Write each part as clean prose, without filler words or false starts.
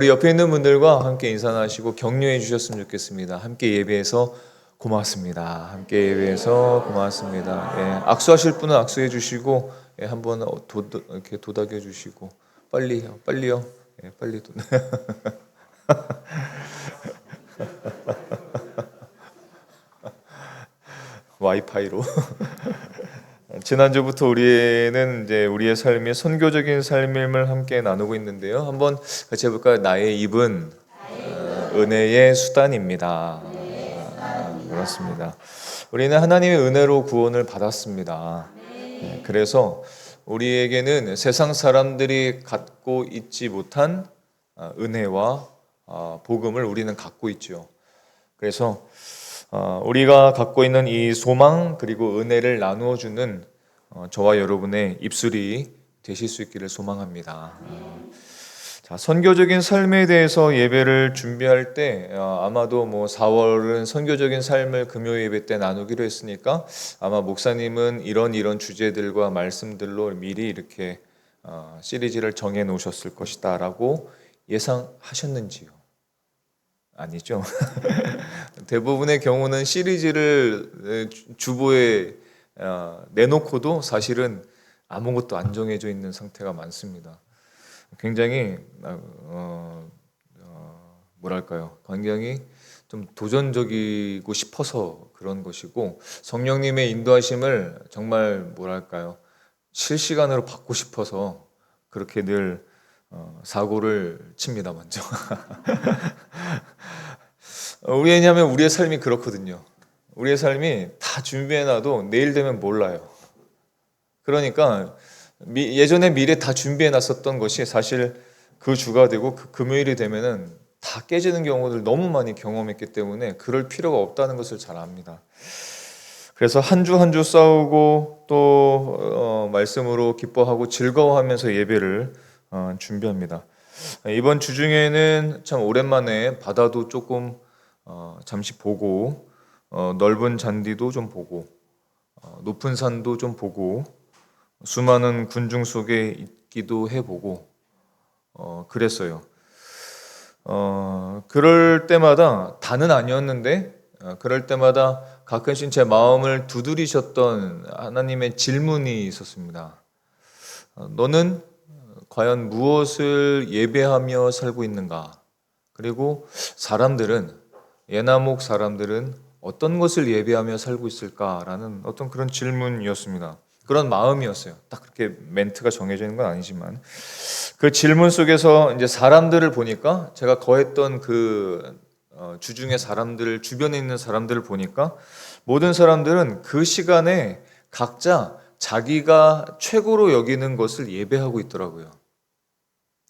우리 옆에 있는 분들과 함께 인사 나누시고 격려해 주셨으면 좋겠습니다. 함께 예배해서 고맙습니다. 함께 예배해서 고맙습니다. 예, 악수하실 분은 악수해 주시고, 예, 한번 이렇게 도닥여 주시고, 빨리요. 예, 빨리 와이파이로. 지난주부터 우리는 이제 우리의 삶이 선교적인 삶을 함께 나누고 있는데요. 한번 같이 해볼까요? 나의 입은 은혜의 수단입니다. 그렇습니다. 우리는 하나님의 은혜로 구원을 받았습니다. 그래서 우리에게는 세상 사람들이 갖고 있지 못한 은혜와 복음을 우리는 갖고 있죠. 그래서 우리가 갖고 있는 이 소망 그리고 은혜를 나누어 주는 저와 여러분의 입술이 되실 수 있기를 소망합니다. 자, 선교적인 삶에 대해서 예배를 준비할 때 아마도 4월은 선교적인 삶을 금요 예배 때 나누기로 했으니까 아마 목사님은 이런 주제들과 말씀들로 미리 이렇게 시리즈를 정해 놓으셨을 것이다라고 예상하셨는지요? 아니죠. 대부분의 경우는 시리즈를 주보에 내놓고도 사실은 아무것도 안 정해져 있는 상태가 많습니다. 굉장히 뭐랄까요? 굉장히 좀 도전적이고 싶어서 그런 것이고 성령님의 인도하심을 정말 뭐랄까요? 실시간으로 받고 싶어서 그렇게 늘 사고를 칩니다, 먼저. 왜냐하면 우리의 삶이 그렇거든요. 우리의 삶이 다 준비해놔도 내일 되면 몰라요. 그러니까 예전에 미래 다 준비해놨었던 것이 사실 그 주가 되고 그 금요일이 되면은 다 깨지는 경우를 너무 많이 경험했기 때문에 그럴 필요가 없다는 것을 잘 압니다. 그래서 한 주 한 주 싸우고 또 말씀으로 기뻐하고 즐거워하면서 예배를 준비합니다. 이번 주 중에는 참 오랜만에 바다도 조금 잠시 보고 넓은 잔디도 좀 보고 높은 산도 좀 보고 수많은 군중 속에 있기도 해보고 그랬어요. 그럴 때마다 다는 아니었는데 그럴 때마다 가끔씩 제 마음을 두드리셨던 하나님의 질문이 있었습니다. 너는 과연 무엇을 예배하며 살고 있는가? 그리고 예나목 사람들은 어떤 것을 예배하며 살고 있을까라는 어떤 그런 질문이었습니다. 그런 마음이었어요. 딱 그렇게 멘트가 정해져 있는 건 아니지만 그 질문 속에서 이제 사람들을 보니까 제가 거했던 그 주중의 사람들 주변에 있는 사람들을 보니까 모든 사람들은 그 시간에 각자 자기가 최고로 여기는 것을 예배하고 있더라고요.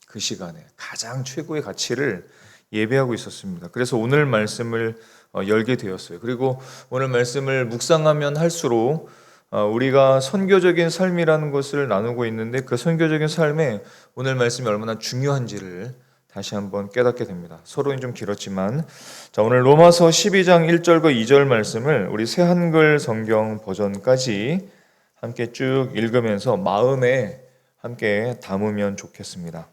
그 시간에 가장 최고의 가치를 예배하고 있었습니다. 그래서 오늘 말씀을 열게 되었어요. 그리고 오늘 말씀을 묵상하면 할수록 우리가 선교적인 삶이라는 것을 나누고 있는데 그 선교적인 삶에 오늘 말씀이 얼마나 중요한지를 다시 한번 깨닫게 됩니다. 서론이 좀 길었지만 자, 오늘 로마서 12장 1절과 2절 말씀을 우리 새한글 성경 버전까지 함께 쭉 읽으면서 마음에 함께 담으면 좋겠습니다.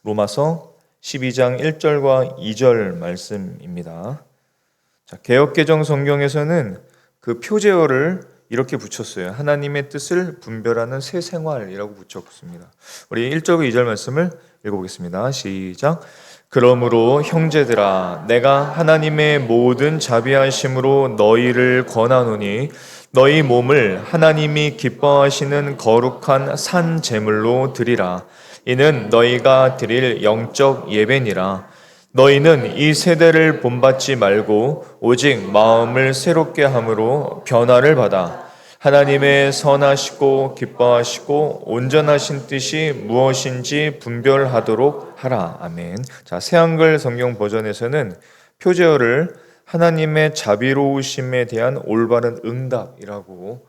로마서 12장 1절과 2절 말씀입니다. 자, 개역개정 성경에서는 그 표제어를 이렇게 붙였어요. 하나님의 뜻을 분별하는 새 생활이라고 붙였습니다. 우리 1절과 2절 말씀을 읽어보겠습니다. 시작. 그러므로 형제들아 내가 하나님의 모든 자비하심으로 너희를 권하노니 너희 몸을 하나님이 기뻐하시는 거룩한 산 제물로 드리라. 이는 너희가 드릴 영적 예배니라. 너희는 이 세대를 본받지 말고 오직 마음을 새롭게 함으로 변화를 받아 하나님의 선하시고 기뻐하시고 온전하신 뜻이 무엇인지 분별하도록 하라. 아멘. 자, 새한글 성경 버전에서는 표제어를 하나님의 자비로우심에 대한 올바른 응답이라고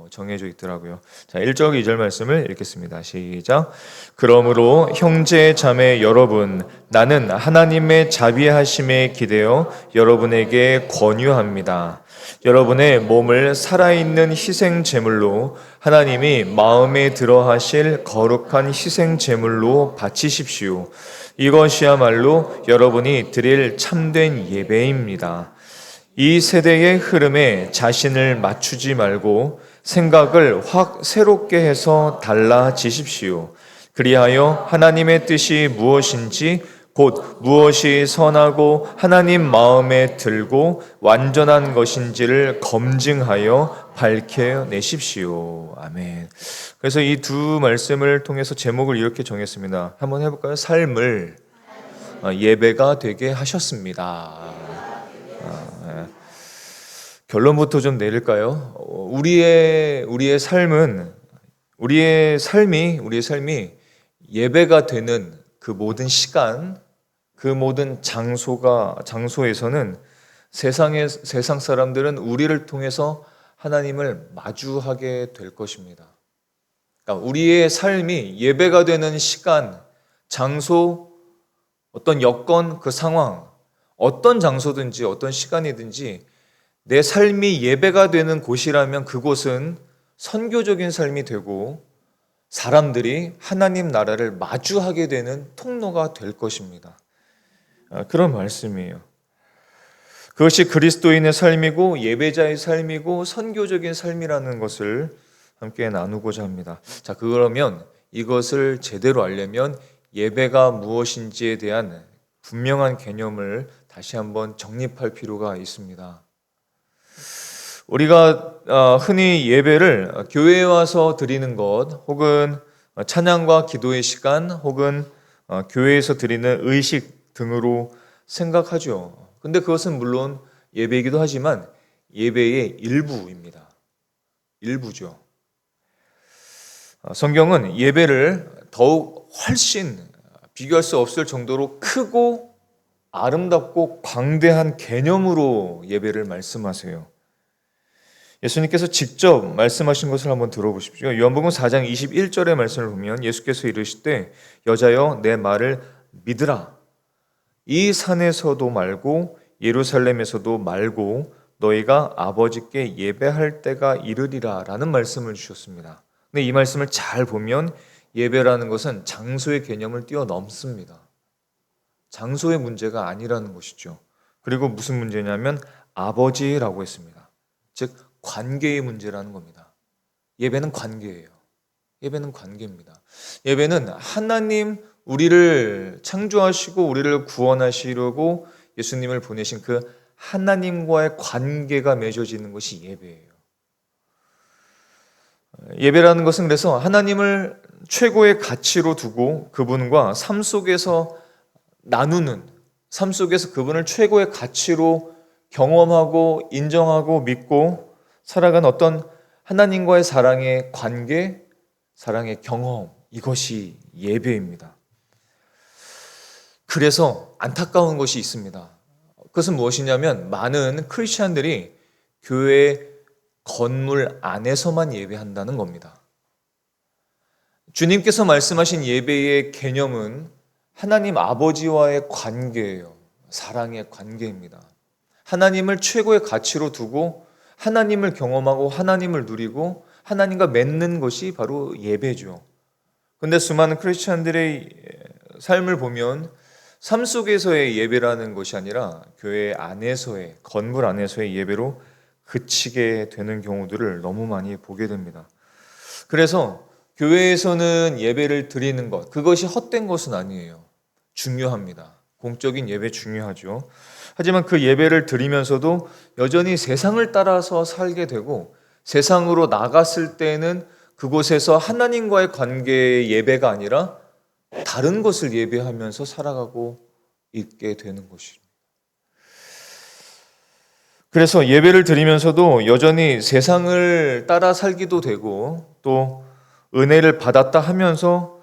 정해져 있더라고요. 자, 1절 2절 말씀을 읽겠습니다. 시작. 그러므로 형제 자매 여러분, 나는 하나님의 자비하심에 기대어 여러분에게 권유합니다. 여러분의 몸을 살아있는 희생 제물로 하나님이 마음에 들어 하실 거룩한 희생 제물로 바치십시오. 이것이야말로 여러분이 드릴 참된 예배입니다. 이 세대의 흐름에 자신을 맞추지 말고 생각을 확 새롭게 해서 달라지십시오. 그리하여 하나님의 뜻이 무엇인지 곧 무엇이 선하고 하나님 마음에 들고 완전한 것인지를 검증하여 밝혀내십시오. 아멘. 그래서 이 두 말씀을 통해서 제목을 이렇게 정했습니다. 한번 해볼까요? 삶을 예배가 되게 하셨습니다. 결론부터 좀 내릴까요? 우리의 삶이 예배가 되는 그 모든 시간, 그 모든 장소에서는 세상 사람들은 우리를 통해서 하나님을 마주하게 될 것입니다. 그러니까 우리의 삶이 예배가 되는 시간, 장소, 어떤 여건, 그 상황, 어떤 장소든지 어떤 시간이든지 내 삶이 예배가 되는 곳이라면 그곳은 선교적인 삶이 되고 사람들이 하나님 나라를 마주하게 되는 통로가 될 것입니다. 그런 말씀이에요. 그것이 그리스도인의 삶이고 예배자의 삶이고 선교적인 삶이라는 것을 함께 나누고자 합니다. 자, 그러면 이것을 제대로 알려면 예배가 무엇인지에 대한 분명한 개념을 다시 한번 정립할 필요가 있습니다. 우리가 흔히 예배를 교회에 와서 드리는 것, 혹은 찬양과 기도의 시간, 혹은 교회에서 드리는 의식 등으로 생각하죠. 근데 그것은 물론 예배이기도 하지만 예배의 일부입니다. 일부죠. 성경은 예배를 더욱 훨씬 비교할 수 없을 정도로 크고 아름답고 광대한 개념으로 예배를 말씀하세요. 예수님께서 직접 말씀하신 것을 한번 들어보십시오. 요한복음 4장 21절의 말씀을 보면 예수께서 이르시되 여자여 내 말을 믿으라. 이 산에서도 말고 예루살렘에서도 말고 너희가 아버지께 예배할 때가 이르리라 라는 말씀을 주셨습니다. 근데 이 말씀을 잘 보면 예배라는 것은 장소의 개념을 뛰어넘습니다. 장소의 문제가 아니라는 것이죠. 그리고 무슨 문제냐면 아버지라고 했습니다. 즉 관계의 문제라는 겁니다. 예배는 관계예요. 예배는 관계입니다. 예배는 하나님, 우리를 창조하시고 우리를 구원하시려고 예수님을 보내신 그 하나님과의 관계가 맺어지는 것이 예배예요. 예배라는 것은 그래서 하나님을 최고의 가치로 두고 그분과 삶 속에서 나누는, 삶 속에서 그분을 최고의 가치로 경험하고 인정하고 믿고 살아간 어떤 하나님과의 사랑의 관계, 사랑의 경험, 이것이 예배입니다. 그래서 안타까운 것이 있습니다. 그것은 무엇이냐면 많은 크리스찬들이 교회 건물 안에서만 예배한다는 겁니다. 주님께서 말씀하신 예배의 개념은 하나님 아버지와의 관계예요. 사랑의 관계입니다. 하나님을 최고의 가치로 두고 하나님을 경험하고 하나님을 누리고 하나님과 맺는 것이 바로 예배죠. 근데 수많은 크리스찬들의 삶을 보면 삶 속에서의 예배라는 것이 아니라 교회 안에서의, 건물 안에서의 예배로 그치게 되는 경우들을 너무 많이 보게 됩니다. 그래서 교회에서는 예배를 드리는 것, 그것이 헛된 것은 아니에요. 중요합니다. 공적인 예배 중요하죠. 하지만 그 예배를 드리면서도 여전히 세상을 따라서 살게 되고 세상으로 나갔을 때는 그곳에서 하나님과의 관계의 예배가 아니라 다른 것을 예배하면서 살아가고 있게 되는 것입니다. 그래서 예배를 드리면서도 여전히 세상을 따라 살기도 되고 또 은혜를 받았다 하면서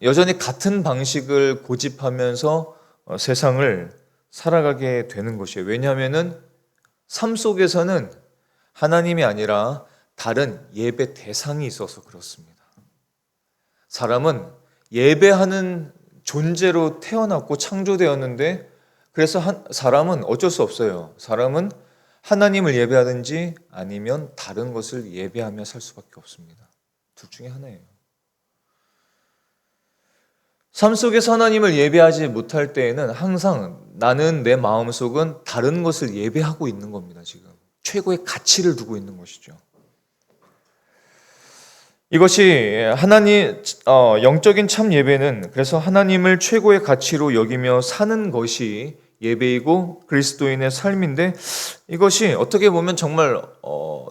여전히 같은 방식을 고집하면서 세상을 살아가게 되는 것이에요. 왜냐하면 삶 속에서는 하나님이 아니라 다른 예배 대상이 있어서 그렇습니다. 사람은 예배하는 존재로 태어났고 창조되었는데, 그래서 사람은 어쩔 수 없어요. 사람은 하나님을 예배하든지 아니면 다른 것을 예배하며 살 수밖에 없습니다. 둘 중에 하나예요. 삶 속에서 하나님을 예배하지 못할 때에는 항상 나는, 내 마음속은 다른 것을 예배하고 있는 겁니다. 지금 최고의 가치를 두고 있는 것이죠. 이것이 영적인 참 예배는 그래서 하나님을 최고의 가치로 여기며 사는 것이 예배이고 그리스도인의 삶인데, 이것이 어떻게 보면 정말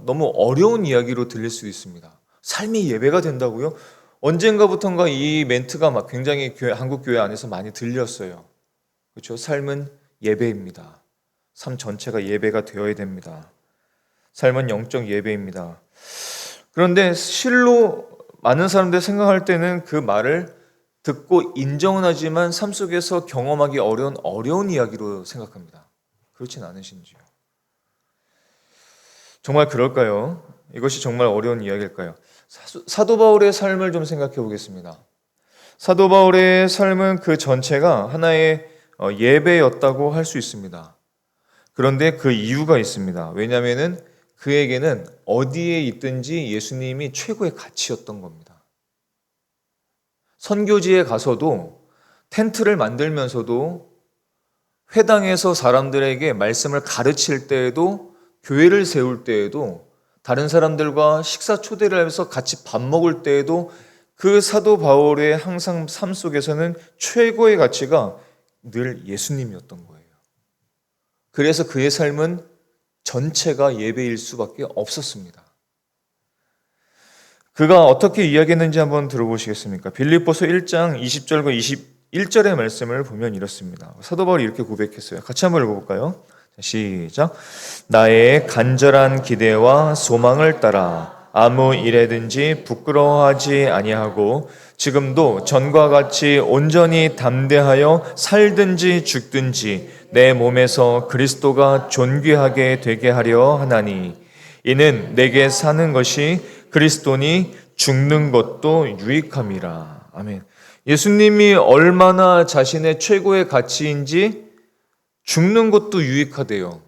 너무 어려운 이야기로 들릴 수 있습니다. 삶이 예배가 된다고요? 언젠가부턴가 이 멘트가 막 굉장히 한국 교회 안에서 많이 들렸어요. 그렇죠? 삶은 예배입니다. 삶 전체가 예배가 되어야 됩니다. 삶은 영적 예배입니다. 그런데 실로 많은 사람들이 생각할 때는 그 말을 듣고 인정은 하지만 삶 속에서 경험하기 어려운 이야기로 생각합니다. 그렇진 않으신지요? 정말 그럴까요? 이것이 정말 어려운 이야기일까요? 사도 바울의 삶을 좀 생각해 보겠습니다. 사도 바울의 삶은 그 전체가 하나의 예배였다고 할 수 있습니다. 그런데 그 이유가 있습니다. 왜냐하면 그에게는 어디에 있든지 예수님이 최고의 가치였던 겁니다. 선교지에 가서도, 텐트를 만들면서도, 회당에서 사람들에게 말씀을 가르칠 때에도, 교회를 세울 때에도, 다른 사람들과 식사 초대를 해서 같이 밥 먹을 때에도 그 사도 바울의 항상 삶 속에서는 최고의 가치가 늘 예수님이었던 거예요. 그래서 그의 삶은 전체가 예배일 수밖에 없었습니다. 그가 어떻게 이야기했는지 한번 들어보시겠습니까? 빌립보서 1장 20절과 21절의 말씀을 보면 이렇습니다. 사도 바울이 이렇게 고백했어요. 같이 한번 읽어볼까요? 시작. 나의 간절한 기대와 소망을 따라 아무 일에든지 부끄러워하지 아니하고 지금도 전과 같이 온전히 담대하여 살든지 죽든지 내 몸에서 그리스도가 존귀하게 되게 하려 하나니 이는 내게 사는 것이 그리스도니 죽는 것도 유익함이라. 아멘. 예수님이 얼마나 자신의 최고의 가치인지 죽는 것도 유익하대요.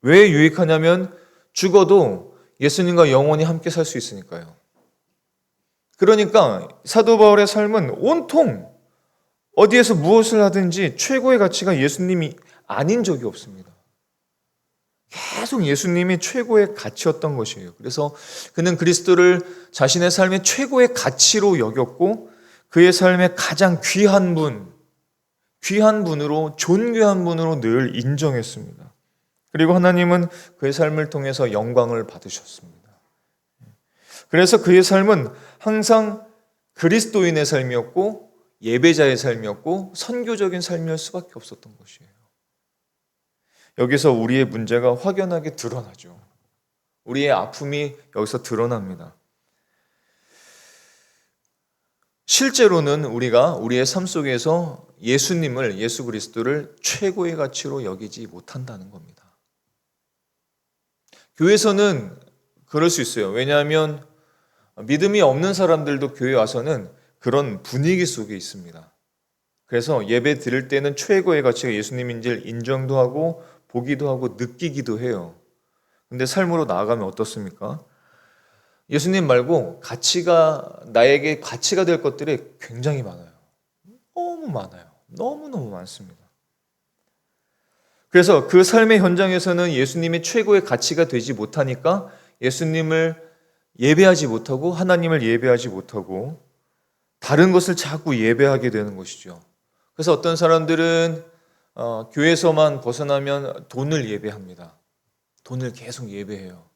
왜 유익하냐면 죽어도 예수님과 영원히 함께 살 수 있으니까요. 그러니까 사도 바울의 삶은 온통 어디에서 무엇을 하든지 최고의 가치가 예수님이 아닌 적이 없습니다. 계속 예수님이 최고의 가치였던 것이에요. 그래서 그는 그리스도를 자신의 삶의 최고의 가치로 여겼고 그의 삶의 가장 귀한 분으로, 존귀한 분으로 늘 인정했습니다. 그리고 하나님은 그의 삶을 통해서 영광을 받으셨습니다. 그래서 그의 삶은 항상 그리스도인의 삶이었고 예배자의 삶이었고 선교적인 삶일 수밖에 없었던 것이에요. 여기서 우리의 문제가 확연하게 드러나죠. 우리의 아픔이 여기서 드러납니다. 실제로는 우리가 우리의 삶 속에서 예수 그리스도를 최고의 가치로 여기지 못한다는 겁니다. 교회에서는 그럴 수 있어요. 왜냐하면 믿음이 없는 사람들도 교회 와서는 그런 분위기 속에 있습니다. 그래서 예배 드릴 때는 최고의 가치가 예수님인지를 인정도 하고 보기도 하고 느끼기도 해요. 근데 삶으로 나아가면 어떻습니까? 예수님 말고 나에게 가치가 될 것들이 굉장히 많아요. 너무 많아요. 너무너무 많습니다. 그래서 그 삶의 현장에서는 예수님이 최고의 가치가 되지 못하니까 예수님을 예배하지 못하고 하나님을 예배하지 못하고 다른 것을 자꾸 예배하게 되는 것이죠. 그래서 어떤 사람들은 교회에서만 벗어나면 돈을 예배합니다. 돈을 계속 예배해요.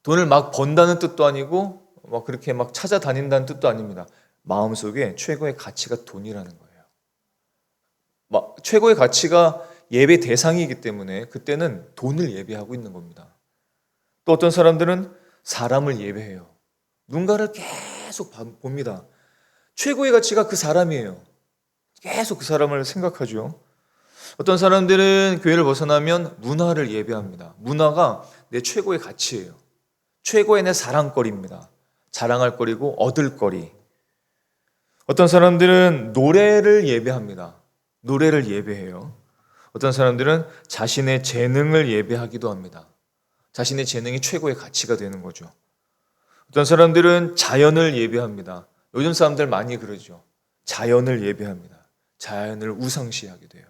돈을 막 번다는 뜻도 아니고 막 그렇게 막 찾아다닌다는 뜻도 아닙니다. 마음속에 최고의 가치가 돈이라는 거예요. 최고의 가치가 예배 대상이기 때문에 그때는 돈을 예배하고 있는 겁니다. 또 어떤 사람들은 사람을 예배해요. 누군가를 계속 봅니다. 최고의 가치가 그 사람이에요. 계속 그 사람을 생각하죠. 어떤 사람들은 교회를 벗어나면 문화를 예배합니다. 문화가 내 최고의 가치예요. 최고의 내 자랑거리입니다. 자랑할 거리고 얻을 거리. 어떤 사람들은 노래를 예배합니다. 노래를 예배해요. 어떤 사람들은 자신의 재능을 예배하기도 합니다. 자신의 재능이 최고의 가치가 되는 거죠. 어떤 사람들은 자연을 예배합니다. 요즘 사람들 많이 그러죠. 자연을 예배합니다. 자연을 우상시하게 돼요.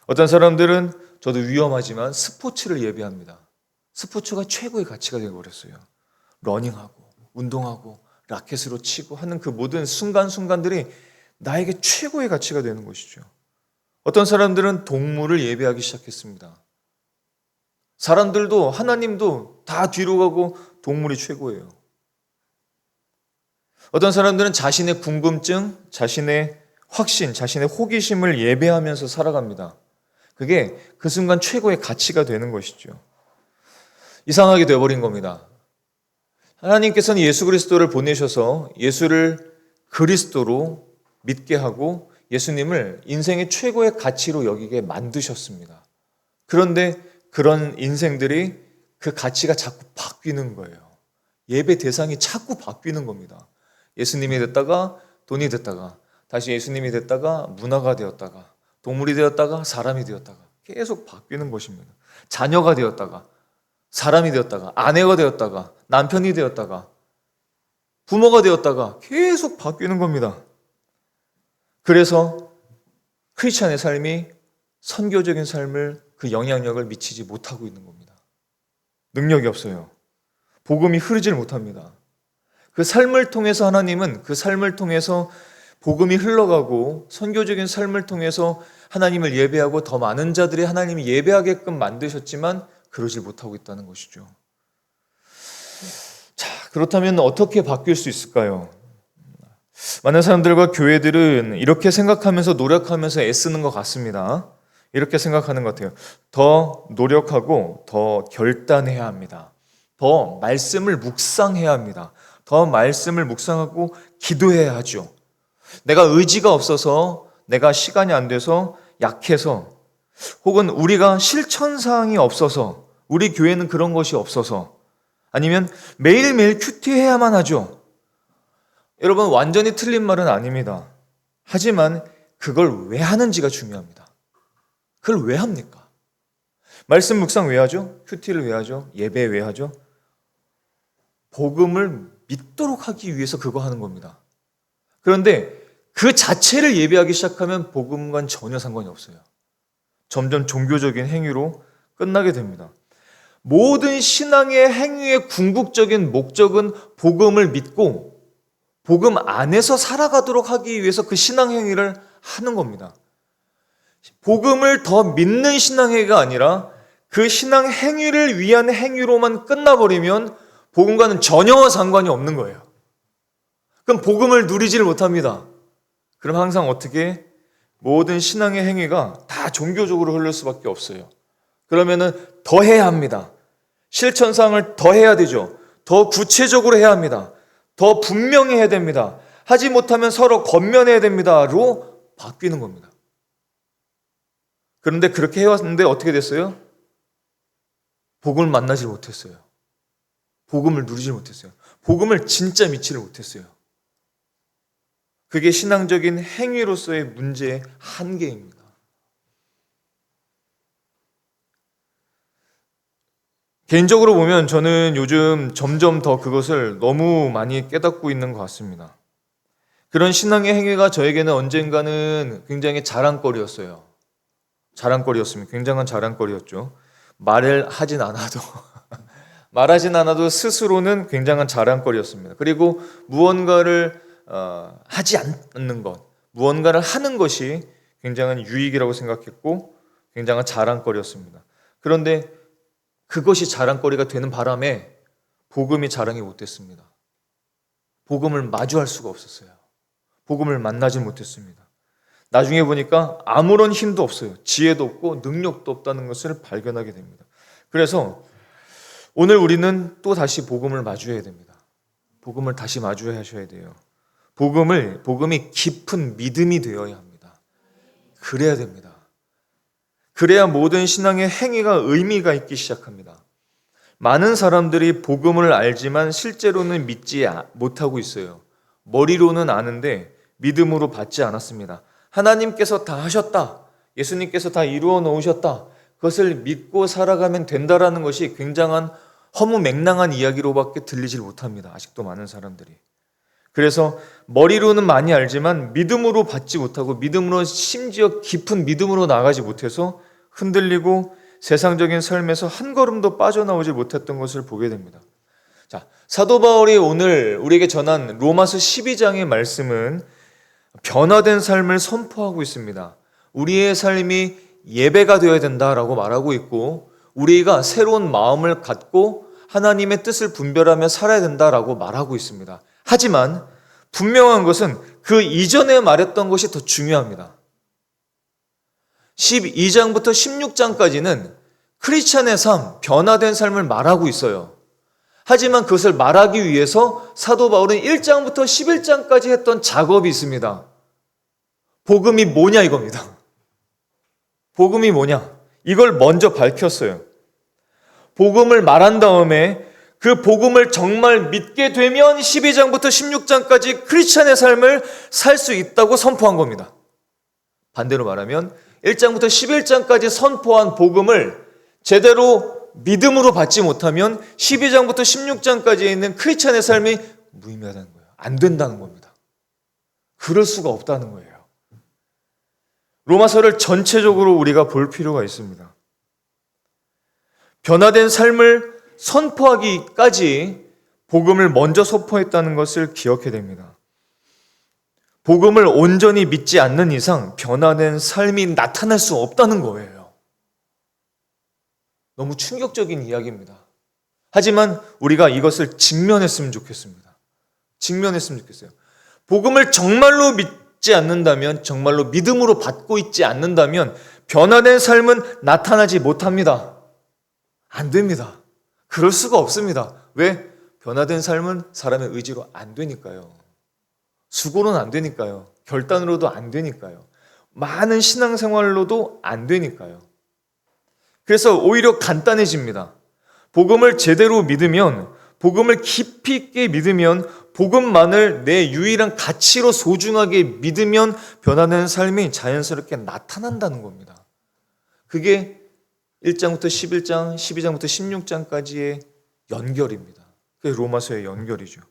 어떤 사람들은 저도 위험하지만 스포츠를 예배합니다. 스포츠가 최고의 가치가 되어버렸어요. 러닝하고 운동하고 라켓으로 치고 하는 그 모든 순간순간들이 나에게 최고의 가치가 되는 것이죠. 어떤 사람들은 동물을 예배하기 시작했습니다. 사람들도 하나님도 다 뒤로 가고 동물이 최고예요. 어떤 사람들은 자신의 궁금증, 자신의 확신, 자신의 호기심을 예배하면서 살아갑니다. 그게 그 순간 최고의 가치가 되는 것이죠. 이상하게 되어버린 겁니다. 하나님께서는 예수 그리스도를 보내셔서 예수를 그리스도로 믿게 하고 예수님을 인생의 최고의 가치로 여기게 만드셨습니다. 그런데 그런 인생들이 그 가치가 자꾸 바뀌는 거예요. 예배 대상이 자꾸 바뀌는 겁니다. 예수님이 됐다가 돈이 됐다가 다시 예수님이 됐다가 문화가 되었다가 동물이 되었다가 사람이 되었다가 계속 바뀌는 것입니다. 자녀가 되었다가 사람이 되었다가 아내가 되었다가 남편이 되었다가 부모가 되었다가 계속 바뀌는 겁니다. 그래서 크리스찬의 삶이 선교적인 삶을 그 영향력을 미치지 못하고 있는 겁니다. 능력이 없어요. 복음이 흐르질 못합니다. 그 삶을 통해서 하나님은 그 삶을 통해서 복음이 흘러가고 선교적인 삶을 통해서 하나님을 예배하고 더 많은 자들이 하나님을 예배하게끔 만드셨지만 그러질 못하고 있다는 것이죠. 자, 그렇다면 어떻게 바뀔 수 있을까요? 많은 사람들과 교회들은 이렇게 생각하면서 노력하면서 애쓰는 것 같습니다. 이렇게 생각하는 것 같아요. 더 노력하고 더 결단해야 합니다. 더 말씀을 묵상해야 합니다. 더 말씀을 묵상하고 기도해야 하죠. 내가 의지가 없어서, 내가 시간이 안 돼서, 약해서, 혹은 우리가 실천사항이 없어서, 우리 교회는 그런 것이 없어서, 아니면 매일매일 큐티해야만 하죠. 여러분, 완전히 틀린 말은 아닙니다. 하지만 그걸 왜 하는지가 중요합니다. 그걸 왜 합니까? 말씀 묵상 왜 하죠? 큐티를 왜 하죠? 예배 왜 하죠? 복음을 믿도록 하기 위해서 그거 하는 겁니다. 그런데 그 자체를 예배하기 시작하면 복음과는 전혀 상관이 없어요. 점점 종교적인 행위로 끝나게 됩니다. 모든 신앙의 행위의 궁극적인 목적은 복음을 믿고 복음 안에서 살아가도록 하기 위해서 그 신앙 행위를 하는 겁니다. 복음을 더 믿는 신앙 행위가 아니라 그 신앙 행위를 위한 행위로만 끝나버리면 복음과는 전혀 상관이 없는 거예요. 그럼 복음을 누리지를 못합니다. 그럼 항상 어떻게? 모든 신앙의 행위가 다 종교적으로 흐를 수밖에 없어요. 그러면은 더 해야 합니다. 실천사항을 더 해야 되죠. 더 구체적으로 해야 합니다. 더 분명히 해야 됩니다. 하지 못하면 서로 권면해야 됩니다로 바뀌는 겁니다. 그런데 그렇게 해왔는데 어떻게 됐어요? 복음을 만나지 못했어요. 복음을 누리지 못했어요. 복음을 진짜 믿지를 못했어요. 그게 신앙적인 행위로서의 문제의 한계입니다. 개인적으로 보면 저는 요즘 점점 더 그것을 너무 많이 깨닫고 있는 것 같습니다. 그런 신앙의 행위가 저에게는 언젠가는 굉장히 자랑거리였어요. 자랑거리였습니다. 굉장한 자랑거리였죠. 말을 하진 않아도 말하진 않아도 스스로는 굉장한 자랑거리였습니다. 그리고 무언가를 하지 않는 것, 무언가를 하는 것이 굉장한 유익이라고 생각했고 굉장한 자랑거리였습니다. 그런데 그것이 자랑거리가 되는 바람에 복음이 자랑이 못됐습니다. 복음을 마주할 수가 없었어요. 복음을 만나지 못했습니다. 나중에 보니까 아무런 힘도 없어요. 지혜도 없고 능력도 없다는 것을 발견하게 됩니다. 그래서 오늘 우리는 또 다시 복음을 마주해야 됩니다. 복음을 다시 마주하셔야 돼요. 복음이 깊은 믿음이 되어야 합니다. 그래야 됩니다. 그래야 모든 신앙의 행위가 의미가 있기 시작합니다. 많은 사람들이 복음을 알지만 실제로는 믿지 못하고 있어요. 머리로는 아는데 믿음으로 받지 않았습니다. 하나님께서 다 하셨다. 예수님께서 다 이루어 놓으셨다. 그것을 믿고 살아가면 된다라는 것이 굉장한 허무맹랑한 이야기로밖에 들리질 못합니다. 아직도 많은 사람들이. 그래서 머리로는 많이 알지만 믿음으로 받지 못하고 믿음으로 심지어 깊은 믿음으로 나가지 못해서 흔들리고 세상적인 삶에서 한 걸음도 빠져나오지 못했던 것을 보게 됩니다. 자, 사도 바울이 오늘 우리에게 전한 로마서 12장의 말씀은 변화된 삶을 선포하고 있습니다. 우리의 삶이 예배가 되어야 된다라고 말하고 있고 우리가 새로운 마음을 갖고 하나님의 뜻을 분별하며 살아야 된다라고 말하고 있습니다. 하지만 분명한 것은 그 이전에 말했던 것이 더 중요합니다. 12장부터 16장까지는 크리스찬의 삶, 변화된 삶을 말하고 있어요. 하지만 그것을 말하기 위해서 사도 바울은 1장부터 11장까지 했던 작업이 있습니다. 복음이 뭐냐 이겁니다. 복음이 뭐냐? 이걸 먼저 밝혔어요. 복음을 말한 다음에 그 복음을 정말 믿게 되면 12장부터 16장까지 크리스찬의 삶을 살 수 있다고 선포한 겁니다. 반대로 말하면 1장부터 11장까지 선포한 복음을 제대로 믿음으로 받지 못하면 12장부터 16장까지에 있는 크리스찬의 삶이 무의미하다는 거예요. 안 된다는 겁니다. 그럴 수가 없다는 거예요. 로마서를 전체적으로 우리가 볼 필요가 있습니다. 변화된 삶을 선포하기까지 복음을 먼저 선포했다는 것을 기억해야 됩니다. 복음을 온전히 믿지 않는 이상 변화된 삶이 나타날 수 없다는 거예요. 너무 충격적인 이야기입니다. 하지만 우리가 이것을 직면했으면 좋겠습니다. 직면했으면 좋겠어요. 복음을 정말로 믿지 않는다면, 정말로 믿음으로 받고 있지 않는다면 변화된 삶은 나타나지 못합니다. 안 됩니다. 그럴 수가 없습니다. 왜? 변화된 삶은 사람의 의지로 안 되니까요. 수고로는 안 되니까요. 결단으로도 안 되니까요. 많은 신앙생활로도 안 되니까요. 그래서 오히려 간단해집니다. 복음을 제대로 믿으면, 복음을 깊이 있게 믿으면, 복음만을 내 유일한 가치로 소중하게 믿으면 변화된 삶이 자연스럽게 나타난다는 겁니다. 그게 1장부터 11장, 12장부터 16장까지의 연결입니다. 그게 로마서의 연결이죠.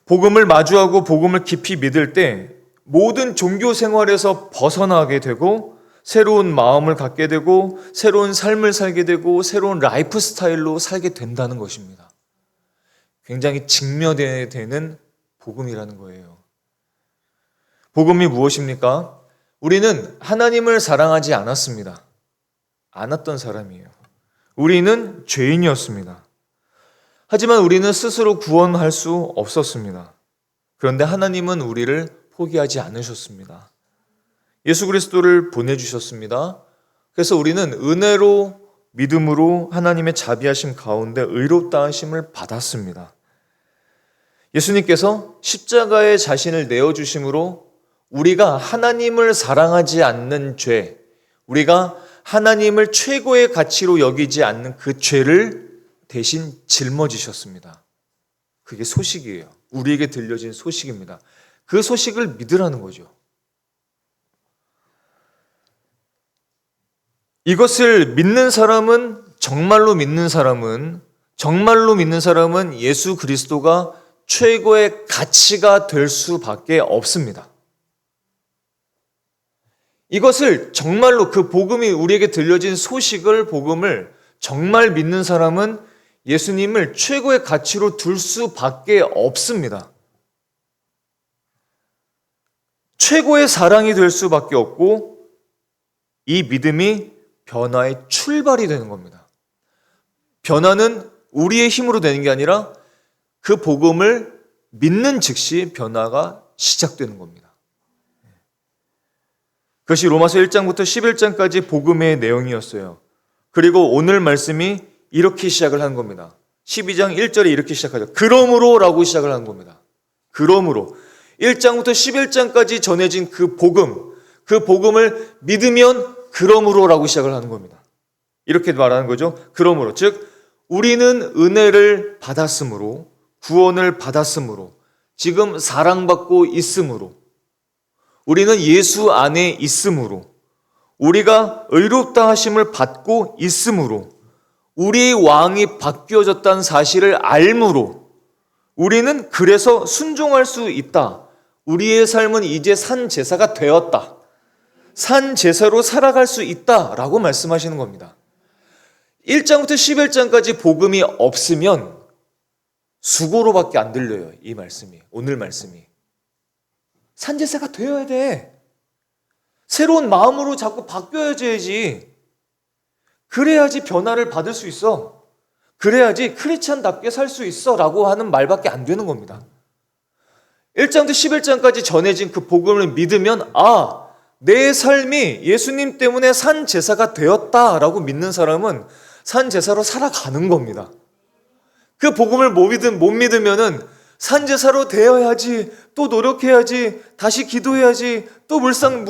복음을 마주하고 복음을 깊이 믿을 때 모든 종교 생활에서 벗어나게 되고 새로운 마음을 갖게 되고 새로운 삶을 살게 되고 새로운 라이프 스타일로 살게 된다는 것입니다. 굉장히 직면되는 복음이라는 거예요. 복음이 무엇입니까? 우리는 하나님을 사랑하지 않았습니다. 않았던 사람이에요. 우리는 죄인이었습니다. 하지만 우리는 스스로 구원할 수 없었습니다. 그런데 하나님은 우리를 포기하지 않으셨습니다. 예수 그리스도를 보내주셨습니다. 그래서 우리는 은혜로 믿음으로 하나님의 자비하심 가운데 의롭다 하심을 받았습니다. 예수님께서 십자가에 자신을 내어주심으로 우리가 하나님을 사랑하지 않는 죄, 우리가 하나님을 최고의 가치로 여기지 않는 그 죄를 대신 짊어지셨습니다. 그게 소식이에요. 우리에게 들려진 소식입니다. 그 소식을 믿으라는 거죠. 이것을 믿는 사람은 정말로 믿는 사람은 예수 그리스도가 최고의 가치가 될 수밖에 없습니다. 이것을 정말로 그 복음이 우리에게 들려진 소식을 복음을 정말 믿는 사람은 예수님을 최고의 가치로 둘 수밖에 없습니다. 최고의 사랑이 될 수밖에 없고 이 믿음이 변화의 출발이 되는 겁니다. 변화는 우리의 힘으로 되는 게 아니라 그 복음을 믿는 즉시 변화가 시작되는 겁니다. 그것이 로마서 1장부터 11장까지 복음의 내용이었어요. 그리고 오늘 말씀이 이렇게 시작을 하는 겁니다. 12장 1절에 이렇게 시작하죠. 그러므로 라고 시작을 하는 겁니다. 그러므로 1장부터 11장까지 전해진 그 복음을 믿으면 그러므로 라고 시작을 하는 겁니다. 이렇게 말하는 거죠. 그러므로, 즉 우리는 은혜를 받았으므로, 구원을 받았으므로, 지금 사랑받고 있으므로, 우리는 예수 안에 있으므로, 우리가 의롭다 하심을 받고 있으므로, 우리의 왕이 바뀌어졌다는 사실을 알므로 우리는 그래서 순종할 수 있다. 우리의 삶은 이제 산 제사가 되었다. 산 제사로 살아갈 수 있다라고 말씀하시는 겁니다. 1장부터 11장까지 복음이 없으면 수고로밖에 안 들려요. 이 말씀이, 오늘 말씀이. 산 제사가 되어야 돼. 새로운 마음으로 자꾸 바뀌어야지. 그래야지 변화를 받을 수 있어. 그래야지 크리스찬답게 살 수 있어 라고 하는 말밖에 안 되는 겁니다. 1장부터 11장까지 전해진 그 복음을 믿으면 내 삶이 예수님 때문에 산 제사가 되었다라고 믿는 사람은 산 제사로 살아가는 겁니다. 그 복음을 못 믿으면은 산 제사로 되어야지, 또 노력해야지, 다시 기도해야지, 또 말씀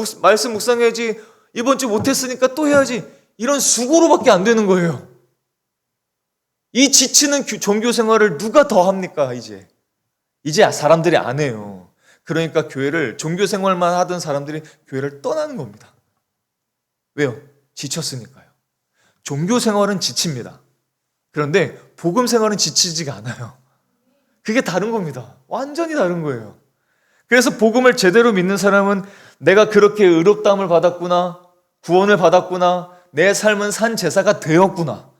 묵상해야지, 이번 주 못했으니까 또 해야지, 이런 수고로밖에 안 되는 거예요. 이 지치는 종교 생활을 누가 더 합니까? 이제 사람들이 안 해요. 그러니까 종교 생활만 하던 사람들이 교회를 떠나는 겁니다. 왜요? 지쳤으니까요. 종교 생활은 지칩니다. 그런데 복음 생활은 지치지가 않아요. 그게 다른 겁니다. 완전히 다른 거예요. 그래서 복음을 제대로 믿는 사람은 내가 그렇게 의롭다함을 받았구나, 구원을 받았구나, 내 삶은 산 제사가 되었구나,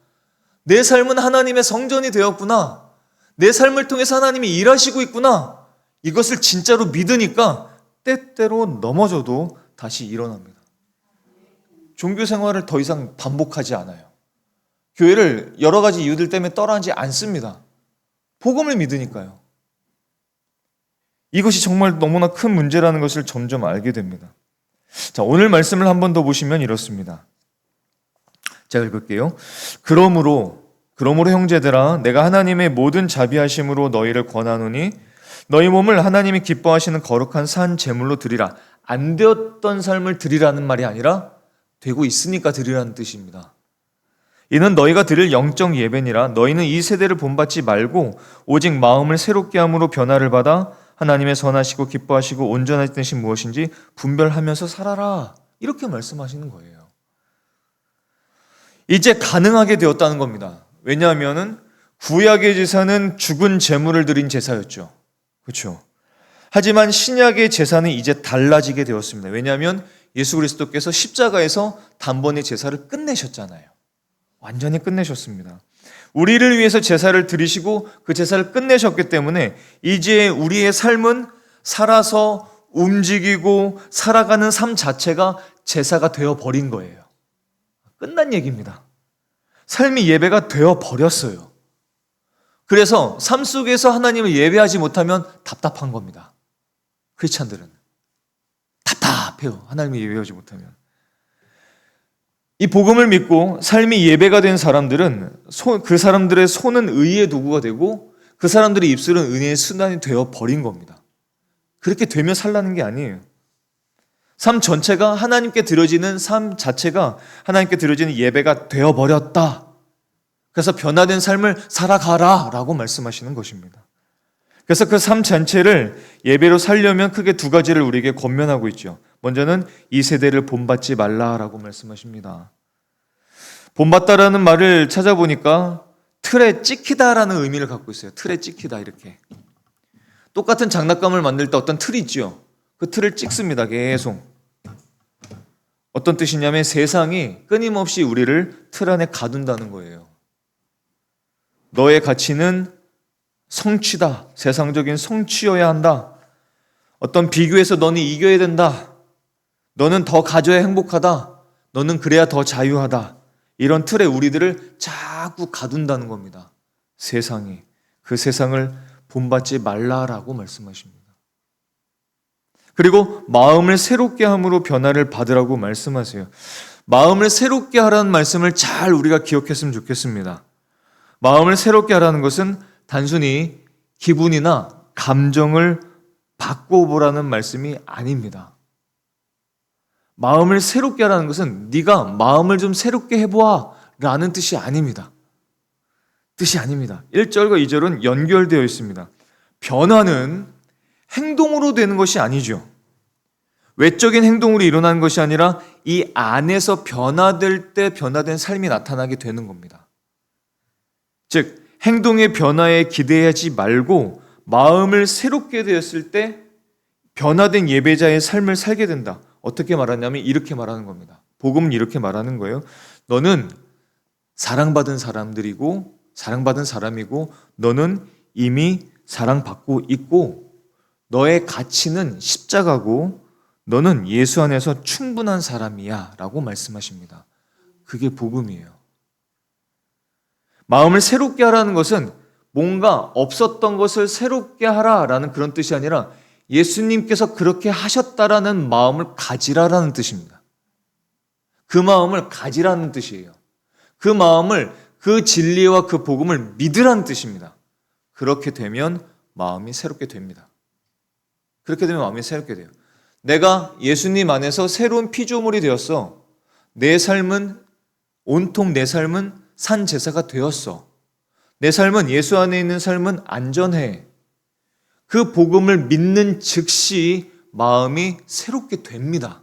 내 삶은 하나님의 성전이 되었구나, 내 삶을 통해서 하나님이 일하시고 있구나, 이것을 진짜로 믿으니까 때때로 넘어져도 다시 일어납니다. 종교 생활을 더 이상 반복하지 않아요. 교회를 여러 가지 이유들 때문에 떠나지 않습니다. 복음을 믿으니까요. 이것이 정말 너무나 큰 문제라는 것을 점점 알게 됩니다. 자, 오늘 말씀을 한 번 더 보시면 이렇습니다. 제가 읽을게요. 그러므로 형제들아, 내가 하나님의 모든 자비하심으로 너희를 권하노니 너희 몸을 하나님이 기뻐하시는 거룩한 산 제물로 드리라. 안 되었던 삶을 드리라는 말이 아니라 되고 있으니까 드리라는 뜻입니다. 이는 너희가 드릴 영적 예배니라. 너희는 이 세대를 본받지 말고 오직 마음을 새롭게 함으로 변화를 받아 하나님의 선하시고 기뻐하시고 온전하신 뜻이 무엇인지 분별하면서 살아라. 이렇게 말씀하시는 거예요. 이제 가능하게 되었다는 겁니다. 왜냐하면 구약의 제사는 죽은 제물을 드린 제사였죠. 그렇죠? 하지만 신약의 제사는 이제 달라지게 되었습니다. 왜냐하면 예수 그리스도께서 십자가에서 단번에 제사를 끝내셨잖아요. 완전히 끝내셨습니다. 우리를 위해서 제사를 드리시고 그 제사를 끝내셨기 때문에 이제 우리의 삶은 살아서 움직이고 살아가는 삶 자체가 제사가 되어버린 거예요. 끝난 얘기입니다. 삶이 예배가 되어버렸어요. 그래서 삶 속에서 하나님을 예배하지 못하면 답답한 겁니다. 크리스찬들은 답답해요. 하나님을 예배하지 못하면. 이 복음을 믿고 삶이 예배가 된 사람들은 그 사람들의 손은 의의 도구가 되고 그 사람들의 입술은 은혜의 수단이 되어버린 겁니다. 그렇게 되면 살라는 게 아니에요. 삶 전체가 하나님께 드려지는 삶 자체가 하나님께 드려지는 예배가 되어버렸다. 그래서 변화된 삶을 살아가라 라고 말씀하시는 것입니다. 그래서 그 삶 전체를 예배로 살려면 크게 두 가지를 우리에게 권면하고 있죠. 먼저는 이 세대를 본받지 말라라고 말씀하십니다. 본받다라는 말을 찾아보니까 틀에 찍히다라는 의미를 갖고 있어요. 틀에 찍히다 이렇게. 똑같은 장난감을 만들 때 어떤 틀이 있죠. 그 틀을 찍습니다. 계속. 어떤 뜻이냐면 세상이 끊임없이 우리를 틀 안에 가둔다는 거예요. 너의 가치는 성취다. 세상적인 성취여야 한다. 어떤 비교에서 너는 이겨야 된다. 너는 더 가져야 행복하다. 너는 그래야 더 자유하다. 이런 틀에 우리들을 자꾸 가둔다는 겁니다. 세상이. 그 세상을 본받지 말라라고 말씀하십니다. 그리고 마음을 새롭게 함으로 변화를 받으라고 말씀하세요. 마음을 새롭게 하라는 말씀을 잘 우리가 기억했으면 좋겠습니다. 마음을 새롭게 하라는 것은 단순히 기분이나 감정을 바꿔보라는 말씀이 아닙니다. 마음을 새롭게 하라는 것은 네가 마음을 좀 새롭게 해보아 라는 뜻이 아닙니다. 뜻이 아닙니다. 1절과 2절은 연결되어 있습니다. 변화는 행동으로 되는 것이 아니죠. 외적인 행동으로 일어나는 것이 아니라 이 안에서 변화될 때 변화된 삶이 나타나게 되는 겁니다. 즉, 행동의 변화에 기대하지 말고 마음을 새롭게 되었을 때 변화된 예배자의 삶을 살게 된다. 어떻게 말하냐면 이렇게 말하는 겁니다. 복음은 이렇게 말하는 거예요. 너는 사랑받은 사람이고 너는 이미 사랑받고 있고 너의 가치는 십자가고 너는 예수 안에서 충분한 사람이야 라고 말씀하십니다. 그게 복음이에요. 마음을 새롭게 하라는 것은 뭔가 없었던 것을 새롭게 하라라는 그런 뜻이 아니라 예수님께서 그렇게 하셨다라는 마음을 가지라라는 뜻입니다. 그 마음을 가지라는 뜻이에요. 그 마음을, 그 진리와 그 복음을 믿으라는 뜻입니다. 그렇게 되면 마음이 새롭게 됩니다. 그렇게 되면 마음이 새롭게 돼요. 내가 예수님 안에서 새로운 피조물이 되었어. 온통 내 삶은 산 제사가 되었어. 내 삶은 예수 안에 있는 삶은 안전해. 그 복음을 믿는 즉시 마음이 새롭게 됩니다.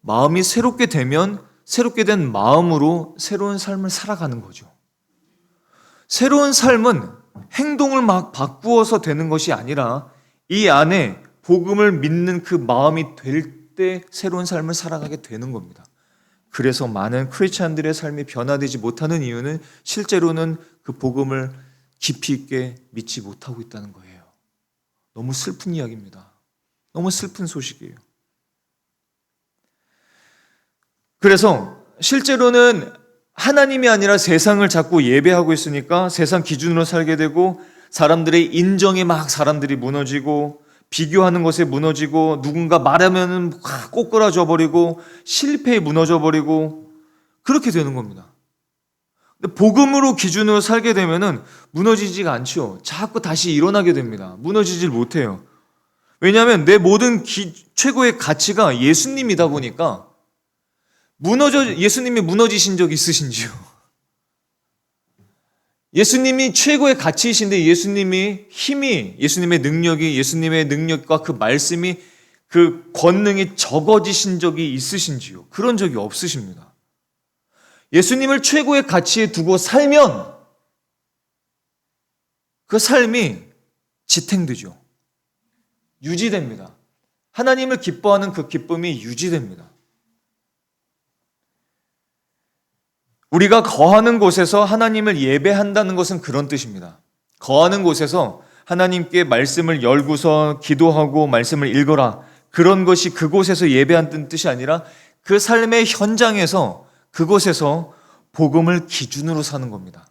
마음이 새롭게 되면 새롭게 된 마음으로 새로운 삶을 살아가는 거죠. 새로운 삶은 행동을 막 바꾸어서 되는 것이 아니라 이 안에 복음을 믿는 그 마음이 될 때 새로운 삶을 살아가게 되는 겁니다. 그래서 많은 크리스찬들의 삶이 변화되지 못하는 이유는 실제로는 그 복음을 깊이 있게 믿지 못하고 있다는 거예요. 너무 슬픈 이야기입니다. 너무 슬픈 소식이에요. 그래서 실제로는 하나님이 아니라 세상을 자꾸 예배하고 있으니까 세상 기준으로 살게 되고 사람들의 인정에 막 사람들이 무너지고 비교하는 것에 무너지고 누군가 말하면 꼬꾸라져 버리고 실패에 무너져 버리고 그렇게 되는 겁니다. 근데 복음으로 기준으로 살게 되면은 무너지지가 않죠. 자꾸 다시 일어나게 됩니다. 무너지질 못해요. 왜냐하면 내 모든 최고의 가치가 예수님이다 보니까 예수님이 무너지신 적 있으신지요? 예수님이 최고의 가치이신데 예수님의 예수님의 능력과 그 말씀이 그 권능이 적어지신 적이 있으신지요? 그런 적이 없으십니다. 예수님을 최고의 가치에 두고 살면 그 삶이 지탱되죠. 유지됩니다. 하나님을 기뻐하는 그 기쁨이 유지됩니다. 우리가 거하는 곳에서 하나님을 예배한다는 것은 그런 뜻입니다. 거하는 곳에서 하나님께 말씀을 열고서 기도하고 말씀을 읽어라. 그런 것이 그곳에서 예배한다는 뜻이 아니라 그 삶의 현장에서 그곳에서 복음을 기준으로 사는 겁니다.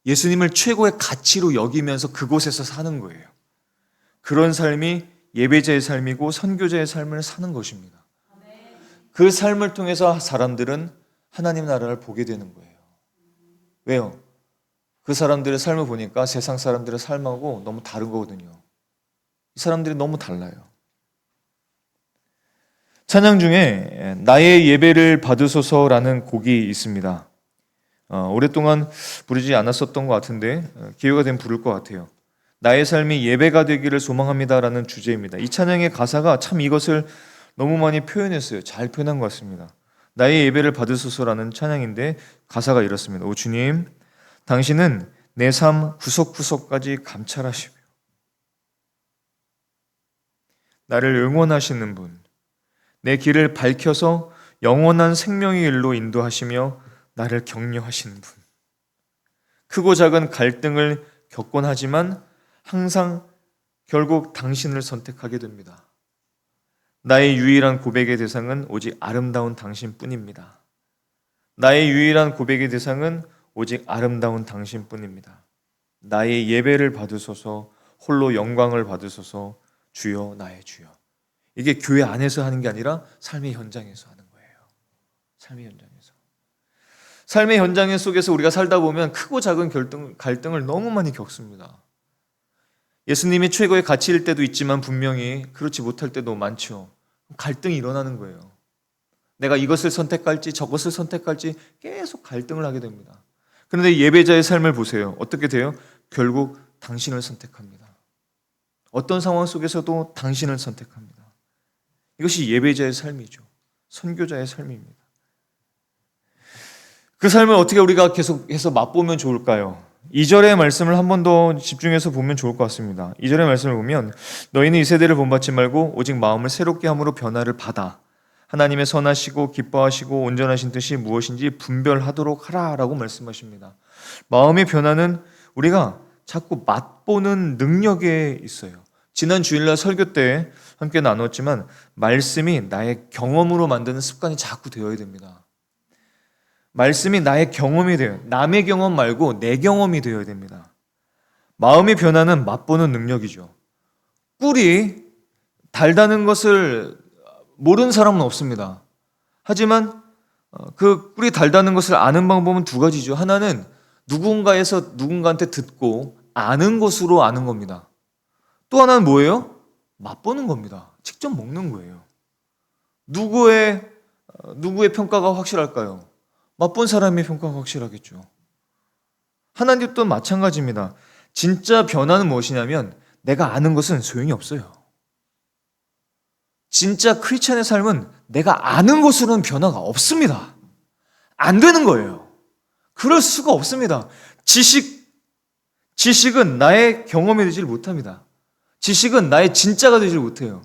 예수님을 최고의 가치로 여기면서 그곳에서 사는 거예요. 그런 삶이 예배자의 삶이고 선교자의 삶을 사는 것입니다. 그 삶을 통해서 사람들은 하나님 나라를 보게 되는 거예요. 왜요? 그 사람들의 삶을 보니까 세상 사람들의 삶하고 너무 다른 거거든요. 이 사람들이 너무 달라요. 찬양 중에 나의 예배를 받으소서라는 곡이 있습니다. 오랫동안 부르지 않았었던 것 같은데 기회가 되면 부를 것 같아요. 나의 삶이 예배가 되기를 소망합니다라는 주제입니다. 이 찬양의 가사가 참 이것을 너무 많이 표현했어요. 잘 표현한 것 같습니다. 나의 예배를 받으소서라는 찬양인데 가사가 이렇습니다. 오 주님, 당신은 내 삶 구석구석까지 감찰하시며 나를 응원하시는 분, 내 길을 밝혀서 영원한 생명의 길로 인도하시며 나를 격려하시는 분. 크고 작은 갈등을 겪곤 하지만 항상 결국 당신을 선택하게 됩니다. 나의 유일한 고백의 대상은 오직 아름다운 당신뿐입니다. 나의 유일한 고백의 대상은 오직 아름다운 당신뿐입니다. 나의 예배를 받으소서, 홀로 영광을 받으소서, 주여 나의 주여. 이게 교회 안에서 하는 게 아니라 삶의 현장에서 하는 거예요. 삶의 현장에서. 삶의 현장 속에서 우리가 살다 보면 크고 작은 갈등을 너무 많이 겪습니다. 예수님이 최고의 가치일 때도 있지만 분명히 그렇지 못할 때도 많죠. 갈등이 일어나는 거예요. 내가 이것을 선택할지 저것을 선택할지 계속 갈등을 하게 됩니다. 그런데 예배자의 삶을 보세요. 어떻게 돼요? 결국 당신을 선택합니다. 어떤 상황 속에서도 당신을 선택합니다. 이것이 예배자의 삶이죠. 선교자의 삶입니다. 그 삶을 어떻게 우리가 계속해서 맛보면 좋을까요? 2절의 말씀을 한 번 더 집중해서 보면 좋을 것 같습니다. 2절의 말씀을 보면 너희는 이 세대를 본받지 말고 오직 마음을 새롭게 함으로 변화를 받아 하나님의 선하시고 기뻐하시고 온전하신 뜻이 무엇인지 분별하도록 하라라고 말씀하십니다. 마음의 변화는 우리가 자꾸 맛보는 능력에 있어요. 지난 주일날 설교 때 함께 나눴지만 말씀이 나의 경험으로 만드는 습관이 자꾸 되어야 됩니다. 말씀이 나의 경험이 돼요. 남의 경험 말고 내 경험이 되어야 됩니다. 마음의 변화는 맛보는 능력이죠. 꿀이 달다는 것을 모르는 사람은 없습니다. 하지만 그 꿀이 달다는 것을 아는 방법은 두 가지죠. 하나는 누군가에서 누군가한테 듣고 아는 것으로 아는 겁니다. 또 하나는 뭐예요? 맛보는 겁니다. 직접 먹는 거예요. 누구의 평가가 확실할까요? 맛본 사람의 평가가 확실하겠죠. 하나님도 마찬가지입니다. 진짜 변화는 무엇이냐면 내가 아는 것은 소용이 없어요. 진짜 크리스천의 삶은 내가 아는 것으로는 변화가 없습니다. 안 되는 거예요. 그럴 수가 없습니다. 지식은 나의 경험이 되질 못합니다. 지식은 나의 진짜가 되질 못해요.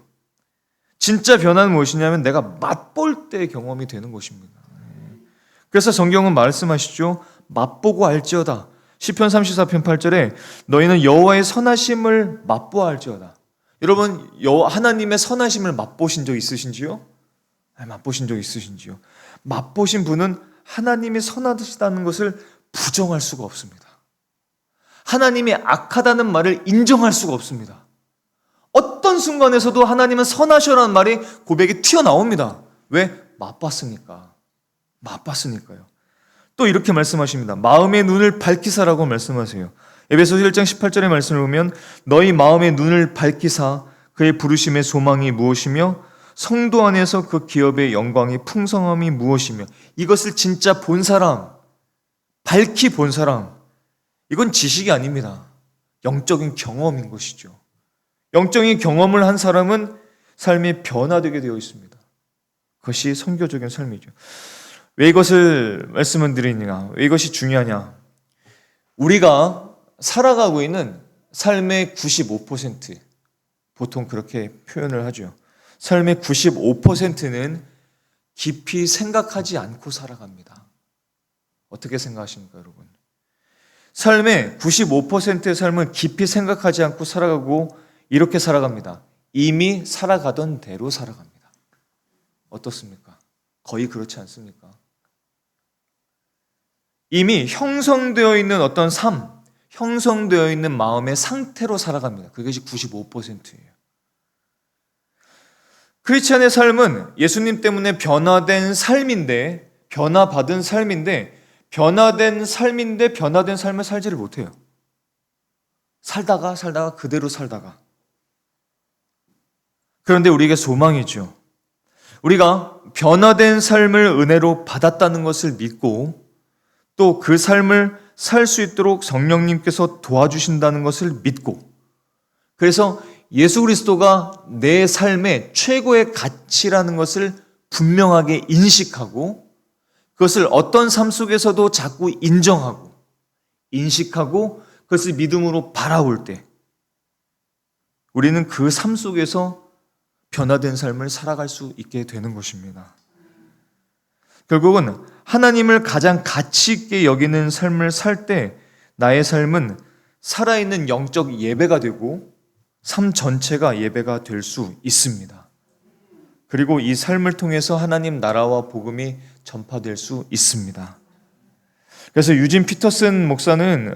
진짜 변화는 무엇이냐면 내가 맛볼 때 경험이 되는 것입니다. 그래서 성경은 말씀하시죠. 맛보고 알지어다. 시편 34편 8절에 너희는 여호와의 선하심을 맛보아 알지어다. 여러분 하나님의 선하심을 맛보신 적 있으신지요? 맛보신 적 있으신지요? 맛보신 분은 하나님이 선하시다는 것을 부정할 수가 없습니다. 하나님이 악하다는 말을 인정할 수가 없습니다. 어떤 순간에서도 하나님은 선하셔라는 말이 고백이 튀어나옵니다. 왜? 맛봤으니까. 맛봤으니까요. 또 이렇게 말씀하십니다. 마음의 눈을 밝히사라고 말씀하세요. 에베소 1장 18절의 말씀을 보면 너희 마음의 눈을 밝히사 그의 부르심의 소망이 무엇이며 성도 안에서 그 기업의 영광이 풍성함이 무엇이며 이것을 진짜 본 사람, 밝히 본 사람, 이건 지식이 아닙니다. 영적인 경험인 것이죠. 영적인 경험을 한 사람은 삶이 변화되게 되어 있습니다. 그것이 선교적인 삶이죠. 왜 이것을 말씀을 드리느냐? 왜 이것이 중요하냐? 우리가 살아가고 있는 삶의 95%, 보통 그렇게 표현을 하죠. 삶의 95%는 깊이 생각하지 않고 살아갑니다. 어떻게 생각하십니까, 여러분? 삶의 95%의 삶은 깊이 생각하지 않고 살아가고 이렇게 살아갑니다. 이미 살아가던 대로 살아갑니다. 어떻습니까? 거의 그렇지 않습니까? 이미 형성되어 있는 어떤 삶, 형성되어 있는 마음의 상태로 살아갑니다. 그것이 95%예요. 크리스찬의 삶은 예수님 때문에 변화된 삶인데, 변화된 삶을 살지를 못해요. 살다가 그대로 살다가. 그런데 우리에게 소망이죠. 우리가 변화된 삶을 은혜로 받았다는 것을 믿고 또 그 삶을 살 수 있도록 성령님께서 도와주신다는 것을 믿고 그래서 예수 그리스도가 내 삶의 최고의 가치라는 것을 분명하게 인식하고 그것을 어떤 삶 속에서도 자꾸 인식하고 그것을 믿음으로 바라볼 때 우리는 그 삶 속에서 변화된 삶을 살아갈 수 있게 되는 것입니다. 결국은 하나님을 가장 가치 있게 여기는 삶을 살 때 나의 삶은 살아있는 영적 예배가 되고 삶 전체가 예배가 될 수 있습니다. 그리고 이 삶을 통해서 하나님 나라와 복음이 전파될 수 있습니다. 그래서 유진 피터슨 목사는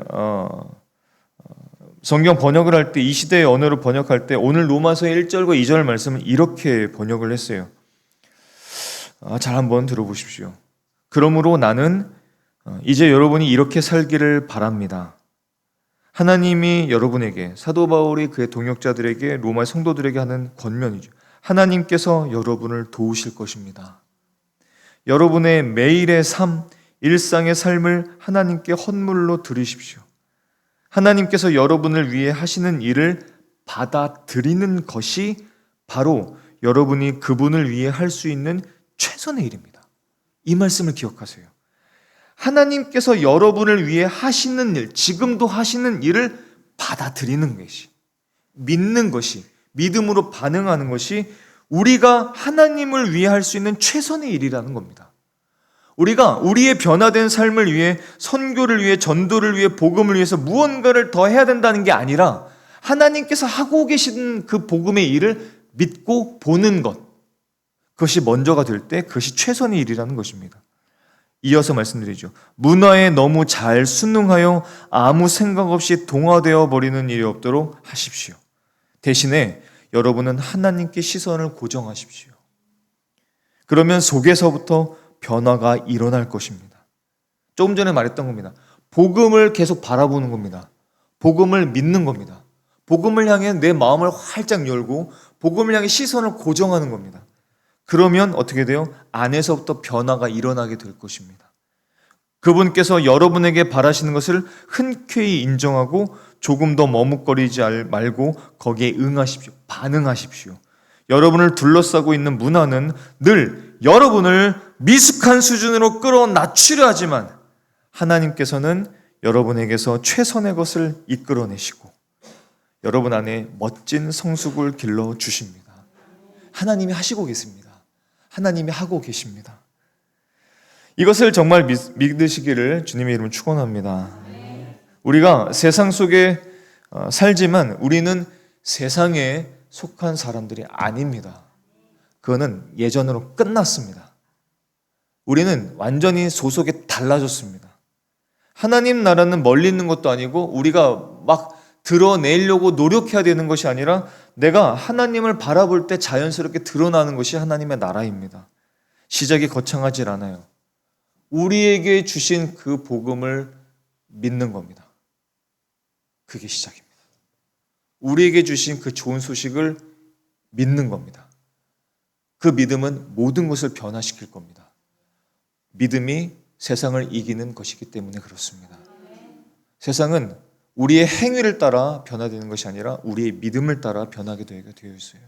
성경 번역을 할 때 이 시대의 언어로 번역할 때 오늘 로마서의 1절과 2절 말씀을 이렇게 번역을 했어요. 잘 한번 들어보십시오. 그러므로 나는 이제 여러분이 이렇게 살기를 바랍니다. 하나님이 여러분에게 사도 바울이 그의 동역자들에게 로마 성도들에게 하는 권면이죠. 하나님께서 여러분을 도우실 것입니다. 여러분의 매일의 삶, 일상의 삶을 하나님께 헌물로 드리십시오. 하나님께서 여러분을 위해 하시는 일을 받아들이는 것이 바로 여러분이 그분을 위해 할 수 있는 최선의 일입니다. 이 말씀을 기억하세요. 하나님께서 여러분을 위해 하시는 일, 지금도 하시는 일을 받아들이는 것이, 믿는 것이, 믿음으로 반응하는 것이 우리가 하나님을 위해 할 수 있는 최선의 일이라는 겁니다. 우리가 우리의 변화된 삶을 위해, 선교를 위해, 전도를 위해, 복음을 위해서 무언가를 더 해야 된다는 게 아니라 하나님께서 하고 계신 그 복음의 일을 믿고 보는 것, 그것이 먼저가 될 때 그것이 최선의 일이라는 것입니다. 이어서 말씀드리죠. 문화에 너무 잘 순응하여 아무 생각 없이 동화되어 버리는 일이 없도록 하십시오. 대신에 여러분은 하나님께 시선을 고정하십시오. 그러면 속에서부터 변화가 일어날 것입니다. 조금 전에 말했던 겁니다. 복음을 계속 바라보는 겁니다. 복음을 믿는 겁니다. 복음을 향해 내 마음을 활짝 열고 복음을 향해 시선을 고정하는 겁니다. 그러면 어떻게 돼요? 안에서부터 변화가 일어나게 될 것입니다. 그분께서 여러분에게 바라시는 것을 흔쾌히 인정하고 조금 더 머뭇거리지 말고 거기에 응하십시오. 반응하십시오. 여러분을 둘러싸고 있는 문화는 늘 여러분을 미숙한 수준으로 끌어낮추려 하지만 하나님께서는 여러분에게서 최선의 것을 이끌어내시고 여러분 안에 멋진 성숙을 길러주십니다. 하나님이 하시고 계십니다. 하나님이 하고 계십니다. 이것을 정말 믿으시기를 주님의 이름으로 축원합니다. 우리가 세상 속에 살지만 우리는 세상에 속한 사람들이 아닙니다. 그거는 예전으로 끝났습니다. 우리는 완전히 소속이 달라졌습니다. 하나님 나라는 멀리 있는 것도 아니고 우리가 막 드러내려고 노력해야 되는 것이 아니라 내가 하나님을 바라볼 때 자연스럽게 드러나는 것이 하나님의 나라입니다. 시작이 거창하지 않아요. 우리에게 주신 그 복음을 믿는 겁니다. 그게 시작입니다. 우리에게 주신 그 좋은 소식을 믿는 겁니다. 그 믿음은 모든 것을 변화시킬 겁니다. 믿음이 세상을 이기는 것이기 때문에 그렇습니다. 세상은 우리의 행위를 따라 변화되는 것이 아니라 우리의 믿음을 따라 변하게 되어 있어요.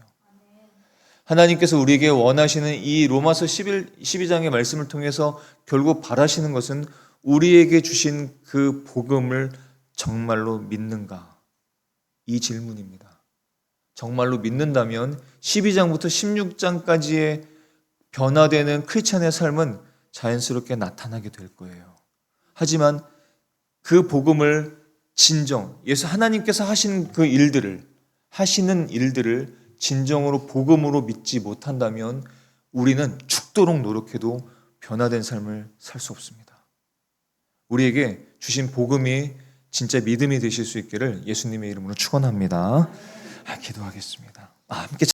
하나님께서 우리에게 원하시는 이 로마서 12장의 말씀을 통해서 결국 바라시는 것은 우리에게 주신 그 복음을 정말로 믿는가? 이 질문입니다. 정말로 믿는다면 12장부터 16장까지의 변화되는 크리스찬의 삶은 자연스럽게 나타나게 될 거예요. 하지만 그 복음을 예수 하나님께서 하시는 일들을 진정으로 복음으로 믿지 못한다면 우리는 죽도록 노력해도 변화된 삶을 살 수 없습니다. 우리에게 주신 복음이 진짜 믿음이 되실 수 있기를 예수님의 이름으로 축원합니다. 기도하겠습니다. 함께